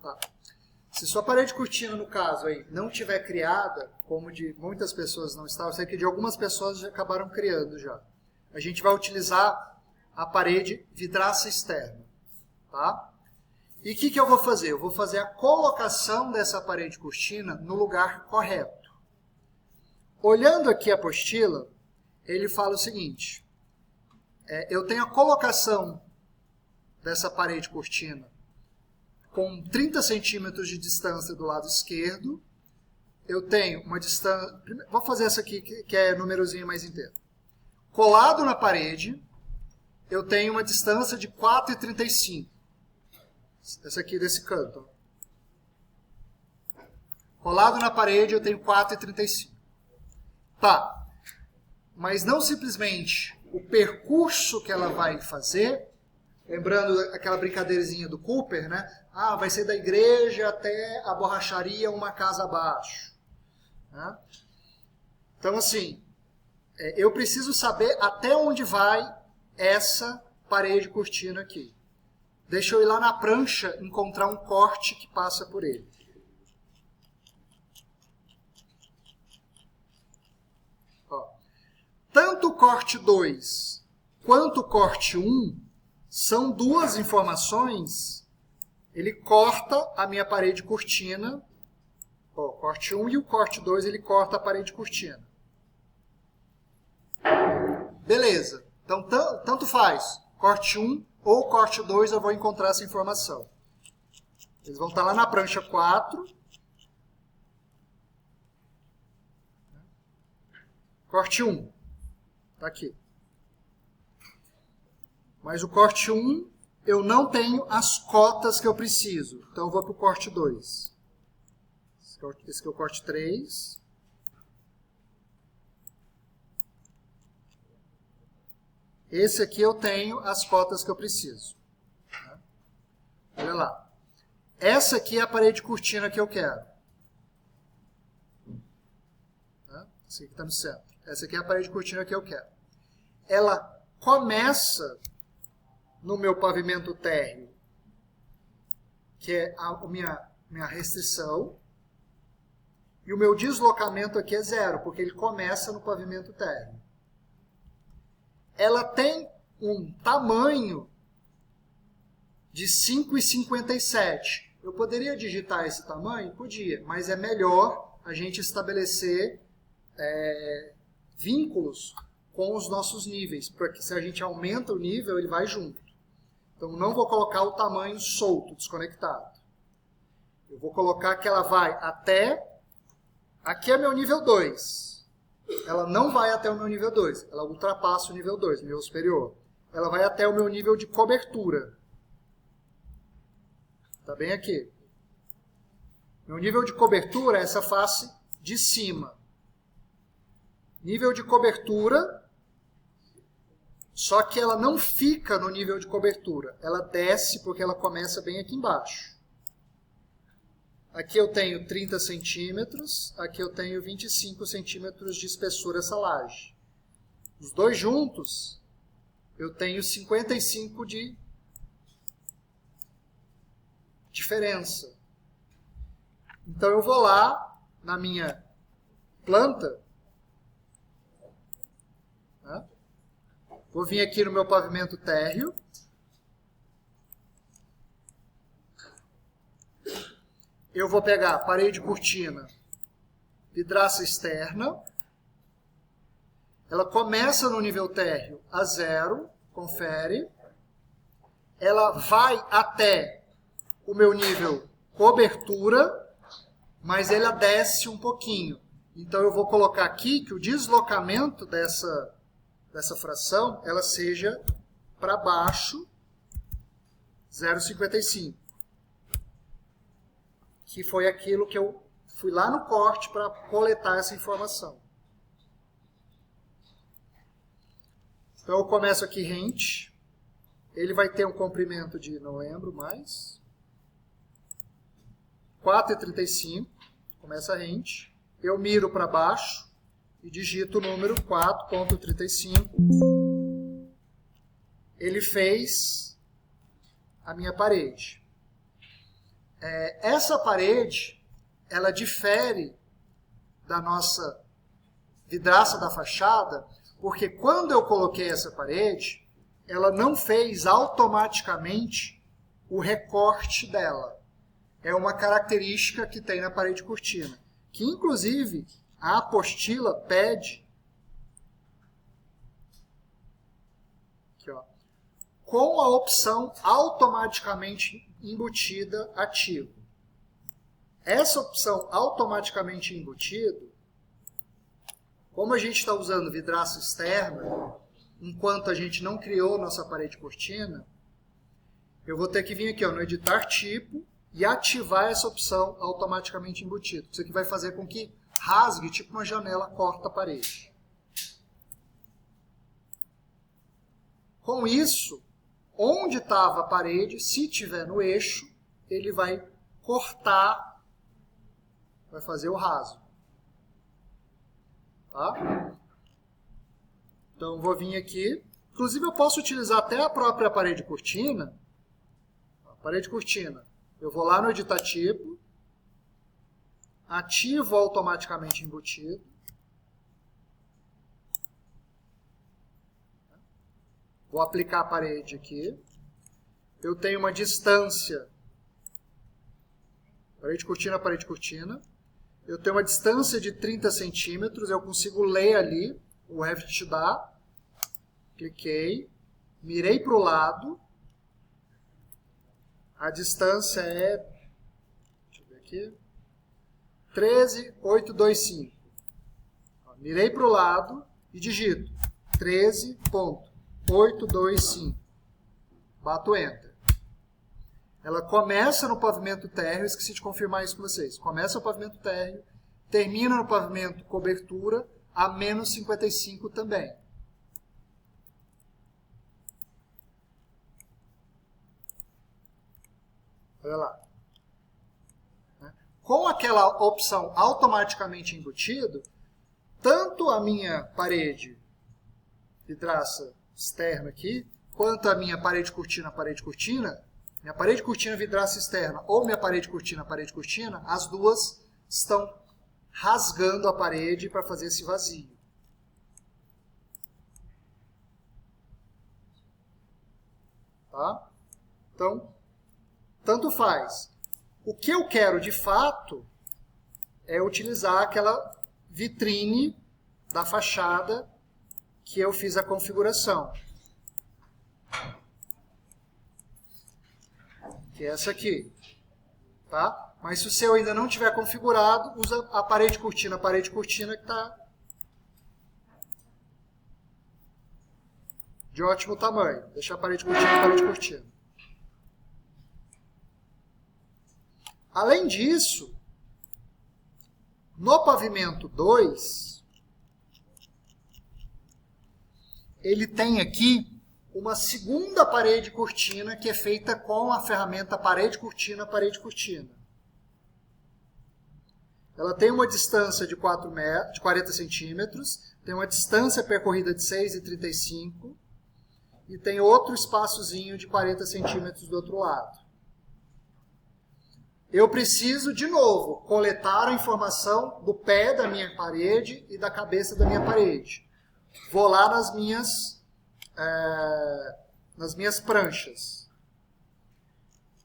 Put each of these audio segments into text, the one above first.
Tá. Se sua parede cortina, no caso, aí, não tiver criada, como de muitas pessoas não estavam, eu sei que de algumas pessoas já acabaram criando já. A gente vai utilizar a parede vidraça externa. Tá? E o que eu vou fazer? Eu vou fazer a colocação dessa parede cortina no lugar correto. Olhando aqui a apostila, ele fala o seguinte, eu tenho a colocação dessa parede cortina com 30 centímetros de distância do lado esquerdo, eu tenho uma distância, vou fazer essa aqui que é númerozinho mais inteiro. Colado na parede, eu tenho uma distância de 4,35. Essa aqui desse canto. Colado na parede, eu tenho 4,35. Tá, mas não simplesmente o percurso que ela vai fazer, lembrando aquela brincadeirazinha do Cooper, né? Ah, vai ser da igreja até a borracharia, uma casa abaixo. Né? Então, assim, eu preciso saber até onde vai essa parede cortina aqui. Deixa eu ir lá na prancha encontrar um corte que passa por ele. Ó. Tanto o corte 2 quanto o corte 1 são duas informações. Ele corta a minha parede cortina. Ó, corte 1 e o corte 2 ele corta a parede cortina. Beleza. Então, tanto faz. Corte 1 ou corte 2 eu vou encontrar essa informação. Eles vão estar lá na prancha 4. Corte 1. Está aqui. Mas o corte 1, eu não tenho as cotas que eu preciso. Então eu vou para o corte 2. Esse aqui é o corte 3. Esse aqui eu tenho as cotas que eu preciso. Olha lá. Essa aqui é a parede cortina que eu quero. Essa aqui está no centro. Essa aqui é a parede cortina que eu quero. Ela começa no meu pavimento térreo, que é a minha restrição, e o meu deslocamento aqui é 0, porque ele começa no pavimento térreo. Ela tem um tamanho de 5,57. Eu poderia digitar esse tamanho? Podia, mas é melhor a gente estabelecer vínculos com os nossos níveis, porque se a gente aumenta o nível, ele vai junto. Então, não vou colocar o tamanho solto, desconectado. Eu vou colocar que ela vai até... Aqui é meu nível 2. Ela não vai até o meu nível 2. Ela ultrapassa o nível 2, nível superior. Ela vai até o meu nível de cobertura. Está bem aqui. Meu nível de cobertura é essa face de cima. Nível de cobertura, só que ela não fica no nível de cobertura. Ela desce porque ela começa bem aqui embaixo. Aqui eu tenho 30 centímetros, aqui eu tenho 25 centímetros de espessura essa laje. Os dois juntos, eu tenho 55 de diferença. Então eu vou lá na minha planta, né? Vou vir aqui no meu pavimento térreo, eu vou pegar a parede cortina, vidraça externa, ela começa no nível térreo a 0, confere, ela vai até o meu nível cobertura, mas ela desce um pouquinho. Então eu vou colocar aqui que o deslocamento dessa fração, ela seja para baixo, 0,55. Que foi aquilo que eu fui lá no corte para coletar essa informação. Então eu começo aqui rente, ele vai ter um comprimento de, não lembro mais, 4,35, começa rente, eu miro para baixo e digito o número 4,35, ele fez a minha parede. essa parede, ela difere da nossa vidraça da fachada, porque quando eu coloquei essa parede, ela não fez automaticamente o recorte dela. É uma característica que tem na parede cortina, que inclusive a apostila pede aqui, ó, com a opção automaticamente embutida ativo. Essa opção automaticamente embutido, como a gente está usando vidraça externa, enquanto a gente não criou nossa parede cortina, eu vou ter que vir aqui, ó, no editar tipo e ativar essa opção automaticamente embutido. Isso aqui vai fazer com que rasgue, tipo uma janela corta a parede. Com isso, onde estava a parede, se tiver no eixo, ele vai cortar, vai fazer o raso. Tá? Então, vou vir aqui. Inclusive, eu posso utilizar até a própria parede cortina. Parede cortina. Eu vou lá no editar tipo, ativo automaticamente embutido. Vou aplicar a parede aqui. Eu tenho uma distância. Parede cortina, parede cortina. Eu tenho uma distância de 30 centímetros. Eu consigo ler ali. O Revit te dá. Cliquei. Mirei para o lado. A distância é, deixa eu ver aqui, 13,825. Mirei para o lado e digito 13,825. Bato Enter. Ela começa no pavimento térreo, esqueci de confirmar isso com vocês. Começa no pavimento térreo, termina no pavimento cobertura, a menos 55 também. Olha lá. Com aquela opção automaticamente embutido, tanto a minha parede vidraça externa aqui, quanto a minha parede cortina, minha parede cortina vidraça externa ou minha parede cortina, as duas estão rasgando a parede para fazer esse vazio. Tá? Então, tanto faz. O que eu quero de fato é utilizar aquela vitrine da fachada que eu fiz a configuração. Que é essa aqui. Tá? Mas se o seu ainda não tiver configurado, usa a parede cortina que está de ótimo tamanho. Deixa a parede cortina. Além disso, no pavimento 2, ele tem aqui uma segunda parede cortina que é feita com a ferramenta parede cortina. Ela tem uma distância de 40 centímetros, tem uma distância percorrida de 6,35 e tem outro espaçozinho de 40 centímetros do outro lado. Eu preciso, de novo, coletar a informação do pé da minha parede e da cabeça da minha parede. Vou lá nas minhas pranchas.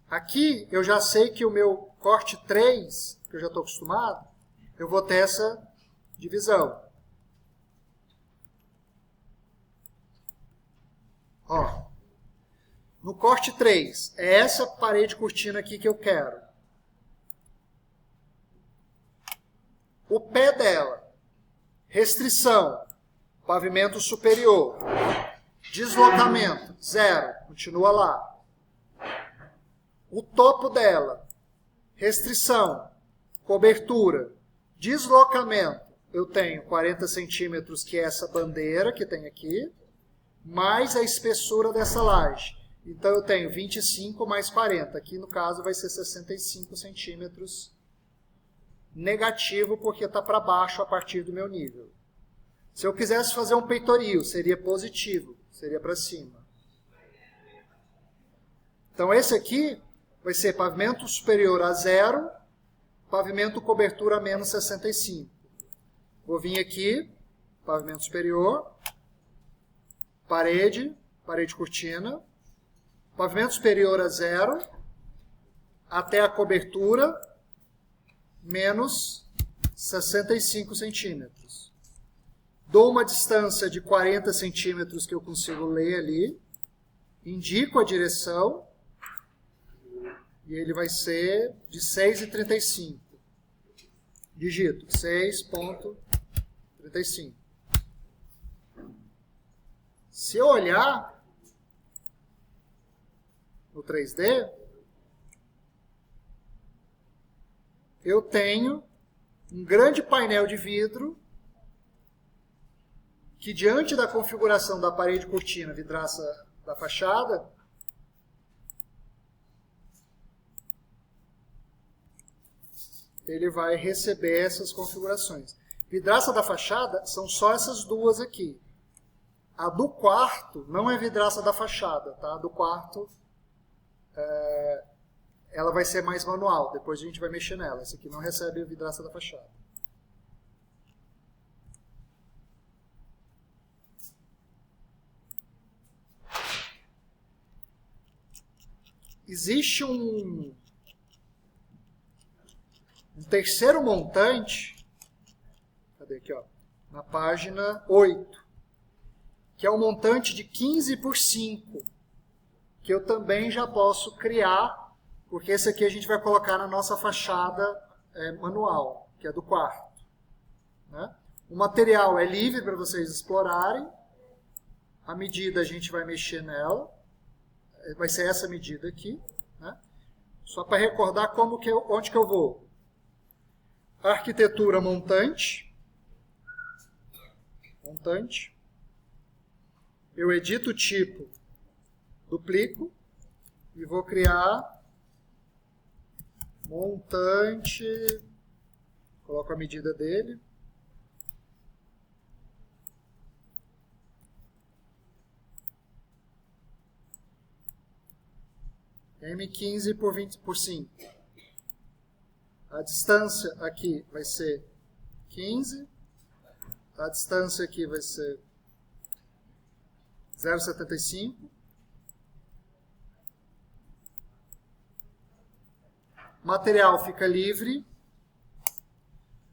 Aqui eu já sei que o meu corte 3, que eu já estou acostumado, eu vou ter essa divisão. Ó, no corte 3, é essa parede cortina aqui que eu quero. O pé dela, restrição, pavimento superior, deslocamento, 0, continua lá. O topo dela, restrição, cobertura, deslocamento, eu tenho 40 centímetros, que é essa bandeira que tem aqui, mais a espessura dessa laje. Então eu tenho 25 mais 40, aqui no caso vai ser 65 centímetros negativo, porque está para baixo a partir do meu nível. Se eu quisesse fazer um peitoril, seria positivo, seria para cima. Então esse aqui vai ser pavimento superior a 0, pavimento cobertura a menos 65. Vou vir aqui, pavimento superior, parede cortina, pavimento superior a 0, até a cobertura, menos 65 centímetros. Dou uma distância de 40 centímetros que eu consigo ler ali, indico a direção, e ele vai ser de 6,35. Digito 6,35. Se eu olhar no 3D, eu tenho um grande painel de vidro que, diante da configuração da parede cortina vidraça da fachada, ele vai receber essas configurações. Vidraça da fachada são só essas duas aqui. A do quarto não é vidraça da fachada, tá? A do quarto, ela vai ser mais manual, depois a gente vai mexer nela. Essa aqui não recebe a vidraça da fachada. Existe um terceiro montante, cadê aqui, ó, na página 8, que é um montante de 15 por 5, que eu também já posso criar, porque esse aqui a gente vai colocar na nossa fachada manual, que é do quarto. Né? O material é livre para vocês explorarem, a medida a gente vai mexer nela, vai ser essa medida aqui, né? Só para recordar onde que eu vou. Arquitetura montante. Eu edito o tipo, duplico e vou criar montante, coloco a medida dele. M15 por 20 por 5. A distância aqui vai ser 15. A distância aqui vai ser 0,75. Material fica livre.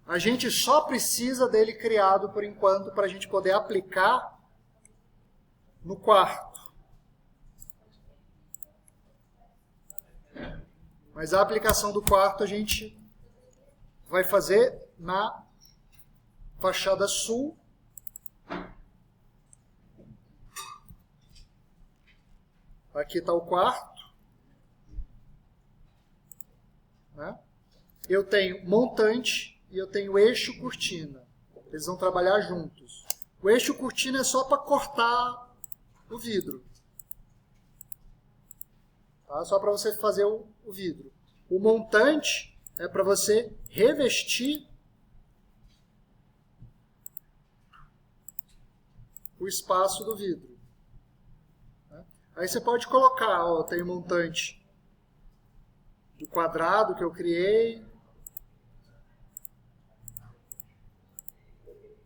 A gente só precisa dele criado por enquanto para a gente poder aplicar no quarto. Mas a aplicação do quarto a gente vai fazer na fachada sul. Aqui está o quarto. Né? Eu tenho montante e eu tenho eixo cortina. Eles vão trabalhar juntos. O eixo cortina é só para cortar o vidro. Tá? Só para você fazer o vidro. O montante é para você revestir o espaço do vidro. Aí você pode colocar, ó, tem o montante do quadrado que eu criei,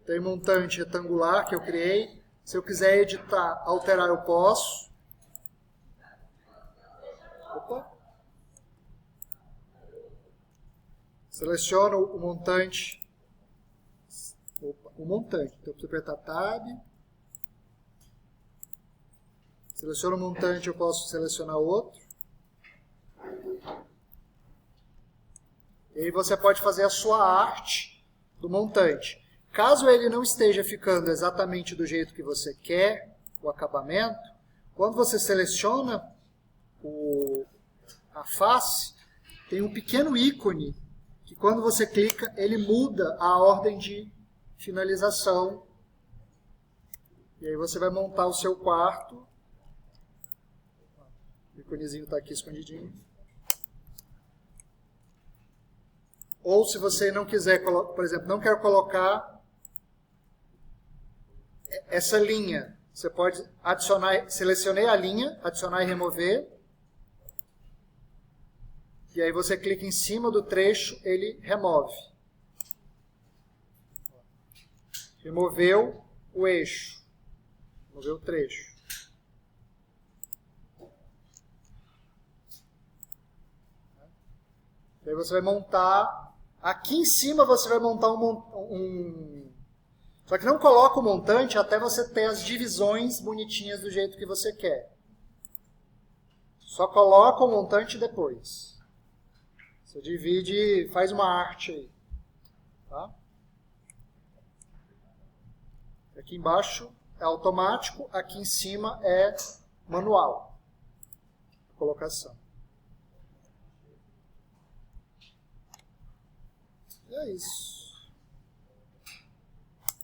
tem montante retangular que eu criei. Se eu quiser editar, alterar, eu posso. Opa. Seleciono o montante. Opa, o montante. Então, eu preciso apertar Tab. Seleciono o montante, eu posso selecionar outro. E aí você pode fazer a sua arte do montante. Caso ele não esteja ficando exatamente do jeito que você quer, o acabamento, quando você seleciona a face, tem um pequeno ícone que quando você clica, ele muda a ordem de finalização. E aí você vai montar o seu quarto. O íconezinho está aqui escondidinho. Ou se você não quiser, por exemplo, não quer colocar essa linha, você pode adicionar, selecionei a linha, adicionar e remover. E aí você clica em cima do trecho, ele remove. Removeu o eixo. Removeu o trecho. Aí você vai montar... Aqui em cima você vai montar Só que não coloca o montante até você ter as divisões bonitinhas do jeito que você quer. Só coloca o montante depois. Você divide, faz uma arte aí. Tá? Aqui embaixo é automático, aqui em cima é manual. Colocação. E é isso.